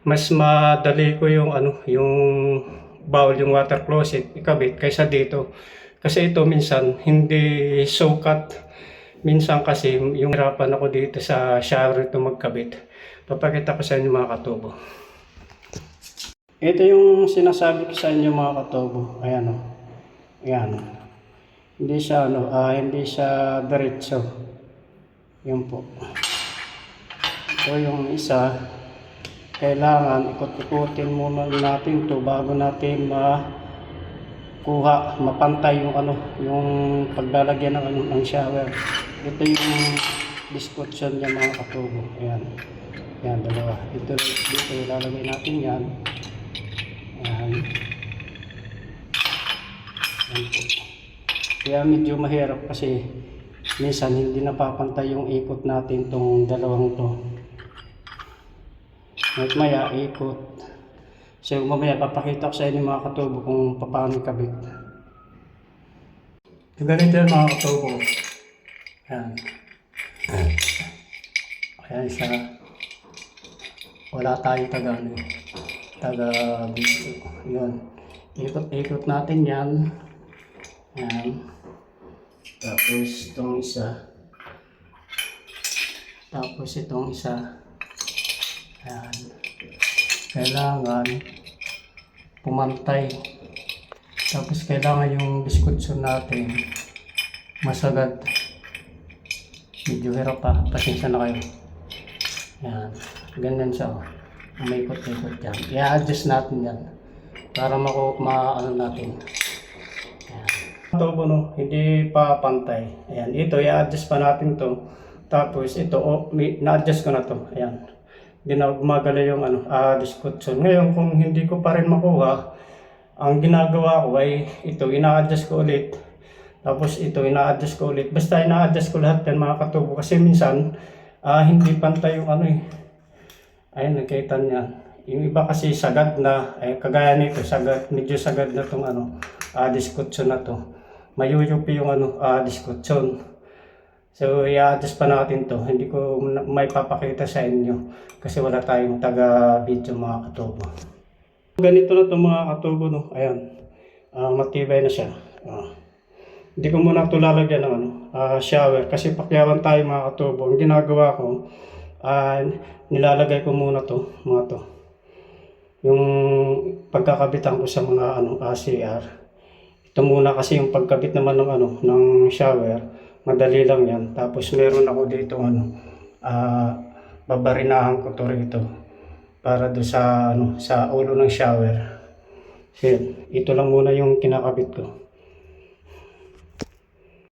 mas madali ko yung yung bawal yung water closet ikabit kaysa dito. Kasi ito minsan hindi sukat. Minsan kasi yung hirapan ako dito sa shower ito magkabit. Papakita ko sa inyo mga katubo. Ito yung sinasabi ko sa inyo mga katubo. Ayan o. Ayan. Hindi siya hindi siya diretso. Yun po. Ito yung isa. Kailangan ikot-ikutin muna natin to bago natin makuha, mapantay yung yung paglalagyan ng shower. Ito yung description niya mga katubo. Ayan. Ayan, dalawa. Dito ilalagay natin yan. Ayan. Ayan po. Kaya medyo mahirap kasi minsan hindi napapantay yung ikot natin tong dalawang to. At maya ikot. So mamaya papakita ko sa inyo mga katubo kung paano ikabit. Ganito yan mga katubo. Ayan. Ayan siya. Wala tayong taga-video. Yun. Ikot-ikot natin yan. Ayan. Tapos itong isa. Tapos itong isa. Ayan. Kailangan pumantay. Tapos kailangan yung diskutsyon natin masagad. Medyo hirap pa. Pasensya na kayo. Ayan. Ganyan siya. May ikot-ikot yan. I-adjust natin yan. Para maano natin. Ito hindi pa pantay. Ayan, ito i-adjust pa natin to. Tapos ito na-adjust ko na to. Ayan. Gumagala yung discussion. Ngayon kung hindi ko pa rin makuha, ang ginagawa ko ay ito ina-adjust ko ulit. Tapos ito ina-adjust ko ulit. Basta ina-adjust ko lahat yan mga katubo kasi minsan hindi pantay yung Ayan, nakita niya. Yung iba kasi sagad na, kagaya nito, medyo sagad na itong discussion na to. Mayuyupi yung discussion. So, i-adjust pa natin to. Hindi ko may papakita sa inyo kasi wala tayong taga-video mga katubo. Ganito na itong mga katubo, no? Ayan. Matibay na siya. Hindi ko muna ito lalagyan ng shower kasi pakyawan tayo mga katubo. Ang ginagawa ko, nilalagay ko muna to, mga to. Yung pagkakabitan ko sa mga CR. Ito muna kasi yung pagkabit naman ng ng shower, madali lang yan. Tapos meron ako dito babarinahan ko to rito para do sa sa ulo ng shower. So, ito lang muna yung kinakabit ko.